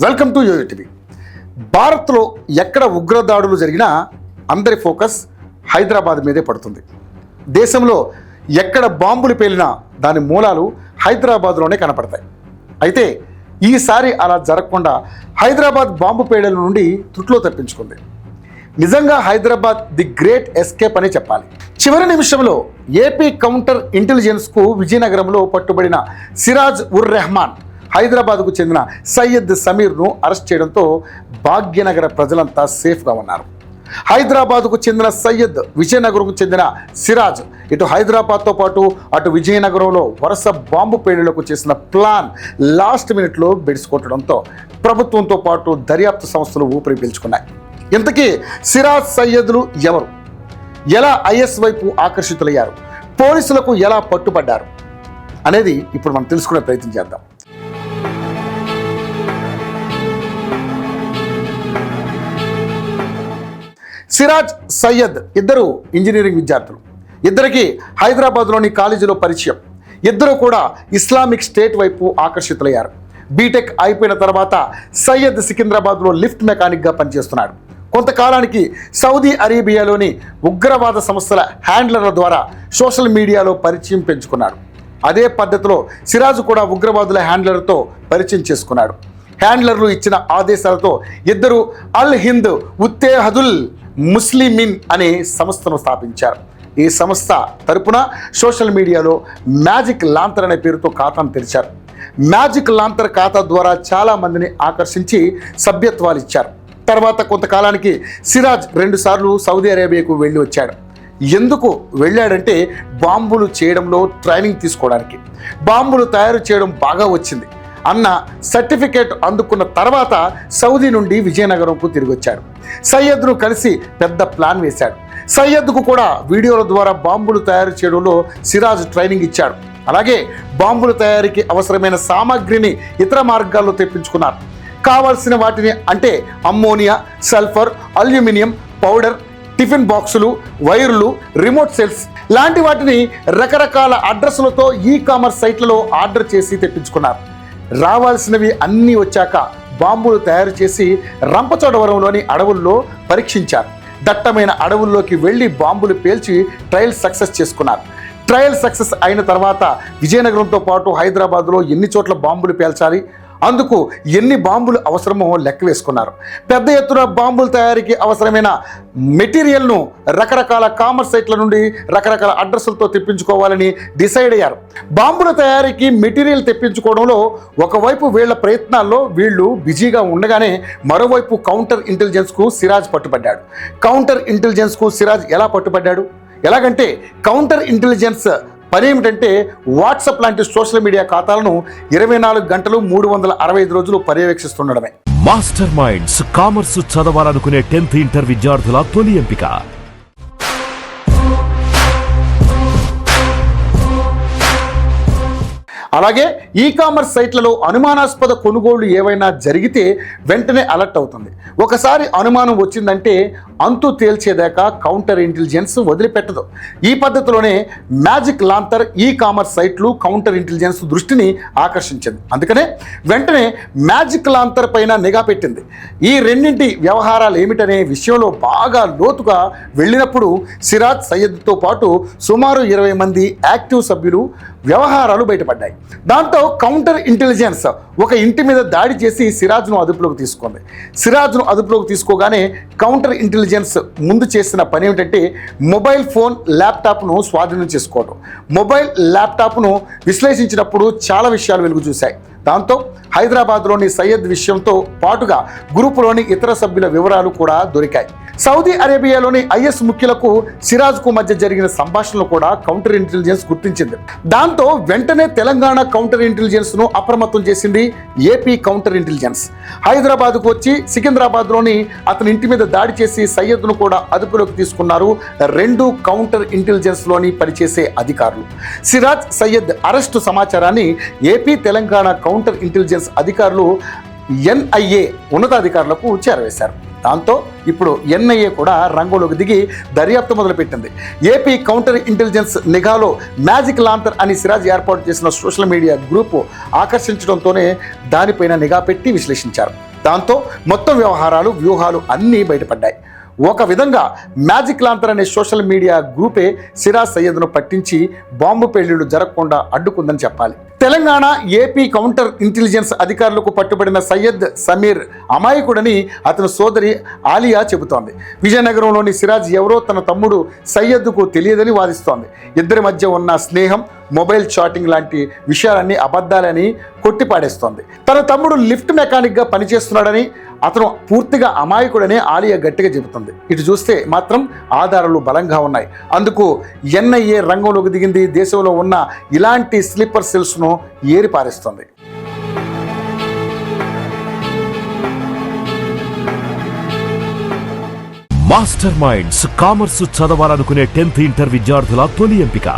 Welcome to yo-yo TV. భారత్లో ఎక్కడ ఉగ్రదాడులు జరిగినా అందరి ఫోకస్ హైదరాబాద్ మీదే పడుతుంది. దేశంలో ఎక్కడ బాంబులు పేలినా దాని మూలాలు హైదరాబాద్లోనే కనపడతాయి. అయితే ఈసారి అలా జరగకుండా హైదరాబాద్ బాంబు పేలుల నుండి త్రుట్లో తప్పించుకుంది. నిజంగా హైదరాబాద్ ది గ్రేట్ ఎస్కేప్ అని చెప్పాలి. చివరి నిమిషంలో ఏపీ కౌంటర్ ఇంటెలిజెన్స్కు విజయనగరంలో పట్టుబడిన సిరాజ్ ఉర్ రెహమాన్, హైదరాబాద్కు చెందిన సయ్యద్ సమీర్ను అరెస్ట్ చేయడంతో భాగ్యనగర ప్రజలంతా సేఫ్గా ఉన్నారు. హైదరాబాద్కు చెందిన సయ్యద్, విజయనగరంకు చెందిన సిరాజ్ ఇటు హైదరాబాద్తో పాటు అటు విజయనగరంలో వరుస బాంబు పేలుళ్లకు చేసిన ప్లాన్ లాస్ట్ మినిట్లో బెడిసికొట్టడంతో ప్రభుత్వంతో పాటు దర్యాప్తు సంస్థలు ఊపిరి పీల్చుకున్నాయి. ఇంతకీ సిరాజ్, సయ్యద్లు ఎవరు? ఎలా ఐఎస్ వైపు ఆకర్షితులయ్యారు? పోలీసులకు ఎలా పట్టుబడ్డారు అనేది ఇప్పుడు మనం తెలుసుకునే ప్రయత్నం చేద్దాం. సిరాజ్, సయ్యద్ ఇద్దరు ఇంజనీరింగ్ విద్యార్థులు. ఇద్దరికి హైదరాబాద్లోని కాలేజీలో పరిచయం. ఇద్దరు కూడా ఇస్లామిక్ స్టేట్ వైపు ఆకర్షితులయ్యారు. బీటెక్ అయిపోయిన తర్వాత సయ్యద్ సికింద్రాబాద్లో లిఫ్ట్ మెకానిక్గా పనిచేస్తున్నాడు. కొంతకాలానికి సౌదీ అరేబియాలోని ఉగ్రవాద సంస్థల హ్యాండ్లర్ల ద్వారా సోషల్ మీడియాలో పరిచయం పెంచుకున్నాడు. అదే పద్ధతిలో సిరాజ్ కూడా ఉగ్రవాదుల హ్యాండ్లర్తో పరిచయం చేసుకున్నాడు. హ్యాండ్లర్లు ఇచ్చిన ఆదేశాలతో ఇద్దరు అల్ హింద్ ఉత్తేహదుల్ ముస్లిమిన్ అనే సంస్థను స్థాపించారు. ఈ సంస్థ తరపున సోషల్ మీడియాలో మ్యాజిక్ లాంతర్ అనే పేరుతో ఖాతాను తెరిచారు. మ్యాజిక్ లాంతర్ ఖాతా ద్వారా చాలామందిని ఆకర్షించి సభ్యత్వాలు ఇచ్చారు. తర్వాత కొంతకాలానికి సిరాజ్ 2 సార్లు సౌదీ అరేబియాకు వెళ్ళి వచ్చాడు. ఎందుకు వెళ్ళాడంటే బాంబులు చేయడంలో ట్రైనింగ్ తీసుకోవడానికి. బాంబులు తయారు చేయడం బాగా వచ్చింది అన్న సర్టిఫికేట్ అందుకున్న తర్వాత సౌదీ నుండి విజయనగరంకు తిరిగి వచ్చాడు. సయ్యద్ను కలిసి పెద్ద ప్లాన్ వేశాడు. సయ్యద్కు కూడా వీడియోల ద్వారా బాంబులు తయారు చేయడంలో సిరాజ్ ట్రైనింగ్ ఇచ్చాడు. అలాగే బాంబుల తయారీకి అవసరమైన సామాగ్రిని ఇతర మార్గాల్లో తెప్పించుకున్నారు. కావాల్సిన వాటిని అంటే ammonia, sulphur, aluminium powder, tiffin బాక్సులు, వైర్లు, రిమోట్ సెల్స్ లాంటి వాటిని రకరకాల అడ్రస్లతో ఈ-కామర్స్ సైట్లలో ఆర్డర్ చేసి తెప్పించుకున్నారు. రావాల్సినవి అన్నీ వచ్చాక బాంబులు తయారు చేసి రంపచోడవరంలోని అడవుల్లో పరీక్షించారు. దట్టమైన అడవుల్లోకి వెళ్ళి బాంబులు పేల్చి ట్రయల్ సక్సెస్ చేసుకున్నారు. ట్రయల్ సక్సెస్ అయిన తర్వాత విజయనగరంతో పాటు హైదరాబాద్లో ఎన్ని చోట్ల బాంబులు పేల్చాలి, అందుకు ఎన్ని బాంబులు అవసరమో లెక్క వేసుకున్నారు. పెద్ద ఎత్తున బాంబుల తయారీకి అవసరమైన మెటీరియల్ను రకరకాల కామర్స్ సైట్ల నుండి రకరకాల అడ్రస్లతో తెప్పించుకోవాలని డిసైడ్ అయ్యారు. బాంబుల తయారీకి మెటీరియల్ తెప్పించుకోవడంలో ఒకవైపు వీళ్ళ ప్రయత్నాల్లో వీళ్ళు బిజీగా ఉండగానే మరోవైపు కౌంటర్ ఇంటెలిజెన్స్కు సిరాజ్ పట్టుబడ్డాడు. కౌంటర్ ఇంటెలిజెన్స్కు సిరాజ్ ఎలా పట్టుబడ్డాడు? ఎలాగంటే కౌంటర్ ఇంటెలిజెన్స్ పని ఏమిటంటే వాట్సాప్ లాంటి సోషల్ మీడియా ఖాతాలను 24 గంటలు 365 రోజులు పర్యవేక్షిస్తుండడమే. మాస్టర్ మైండ్స్ కామర్స్ చదవాలనుకునే 10th ఇంటర్ విద్యార్థుల తొలి ఎంపిక. అలాగే ఈ-కామర్స్ సైట్లలో అనుమానాస్పద కొనుగోళ్లు ఏవైనా జరిగితే వెంటనే అలర్ట్ అవుతుంది. ఒకసారి అనుమానం వచ్చిందంటే అంతు తేల్చేదాకా కౌంటర్ ఇంటెలిజెన్స్ వదిలిపెట్టదు. ఈ పద్ధతిలోనే మ్యాజిక్ లాంతర్ ఈ-కామర్స్ సైట్లు కౌంటర్ ఇంటెలిజెన్స్ దృష్టిని ఆకర్షించింది. అందుకనే వెంటనే మ్యాజిక్ లాంతర్ పైన నిఘా పెట్టింది. ఈ రెండింటి వ్యవహారాలు ఏమిటనే విషయంలో బాగా లోతుగా వెళ్ళినప్పుడు సిరాజ్, సయ్యద్తో పాటు సుమారు 20 మంది యాక్టివ్ సభ్యులు వ్యవహారాలు బయటపడ్డాయి. దాంతో కౌంటర్ ఇంటెలిజెన్స్ ఒక ఇంటి మీద దాడి చేసి సిరాజ్ను అదుపులోకి తీసుకుంది. సిరాజ్ను అదుపులోకి తీసుకోగానే కౌంటర్ ఇంటెలిజెన్స్ ముందు చేసిన పని ఏమిటంటే మొబైల్ ఫోన్, ల్యాప్టాప్ను స్వాధీనం చేసుకోవడం. మొబైల్, ల్యాప్టాప్ను విశ్లేషించినప్పుడు చాలా విషయాలు వెలుగు చూశాయి. దాంతో హైదరాబాద్లోని సయ్యద్ విషయంతో పాటుగా గ్రూపులోని ఇతర సభ్యుల వివరాలు కూడా దొరికాయి. సౌదీ అరేబియాలోని ఐఎస్ ముఖ్యులకు సిరాజ్కు మధ్య జరిగిన సంభాషణలు కూడా కౌంటర్ ఇంటెలిజెన్స్ గుర్తించింది. దాంతో వెంటనే తెలంగాణ కౌంటర్ ఇంటెలిజెన్స్ను అప్రమత్తం చేసింది ఏపీ కౌంటర్ ఇంటెలిజెన్స్. హైదరాబాద్కు వచ్చి సికింద్రాబాద్లోని అతని ఇంటి మీద దాడి చేసి సయ్యద్ను కూడా అదుపులోకి తీసుకున్నారు 2 కౌంటర్ ఇంటెలిజెన్స్లోని పనిచేసే అధికారులు. సిరాజ్, సయ్యద్ అరెస్టు సమాచారాన్ని ఏపీ, తెలంగాణ కౌంటర్ ఇంటెలిజెన్స్ అధికారులు ఎన్ఐఏ ఉన్నతాధికారులకు చేరవేశారు. దాంతో ఇప్పుడు ఎన్ఐఏ కూడా రంగంలోకి దిగి దర్యాప్తు మొదలుపెట్టింది. ఏపీ కౌంటర్ ఇంటెలిజెన్స్ నిఘాలో మ్యాజిక్ లాంతర్ అని సిరాజ్ ఏర్పాటు చేసిన సోషల్ మీడియా గ్రూపు ఆకర్షించడంతోనే దానిపైన నిఘా పెట్టి విశ్లేషించారు. దాంతో మొత్తం వ్యవహారాలు వ్యూహాలు అన్నీ బయటపడ్డాయి. ఒక విధంగా మ్యాజిక్ లాంతర్ అనే సోషల్ మీడియా గ్రూపే సిరాజ్ సయ్యద్ను పట్టించి బాంబు పెళ్లిళ్లు జరగకుండా అడ్డుకుందని చెప్పాలి. తెలంగాణ, ఏపీ కౌంటర్ ఇంటెలిజెన్స్ అధికారులకు పట్టుబడిన సయ్యద్ సమీర్ అమాయకుడని అతని సోదరి ఆలియా చెబుతోంది. విజయనగరంలోని సిరాజ్ ఎవరో తన తమ్ముడు సయ్యద్కు తెలియదని వాదిస్తోంది. ఇద్దరి మధ్య ఉన్న స్నేహం, మొబైల్ చాటింగ్ లాంటి విషయాలన్నీ అబద్ధాలని కొట్టిపాడేస్తోంది. తన తమ్ముడు లిఫ్ట్ మెకానిక్గా పనిచేస్తున్నాడని, అతను పూర్తిగా అమాయకుడని ఆలియా గట్టిగా చెబుతుంది. ఇటు చూస్తే మాత్రం ఆధారాలు బలంగా ఉన్నాయి. అందుకు ఎన్ఐఏ రంగంలోకి దిగింది. దేశంలో ఉన్న ఇలాంటి స్లీపర్ సెల్స్ను ఏరిపారేస్తుంది. మాస్టర్ మైండ్స్ కామర్సు చదవాలనుకునే 10th ఇంటర్ విద్యార్థుల తొలి ఎంపిక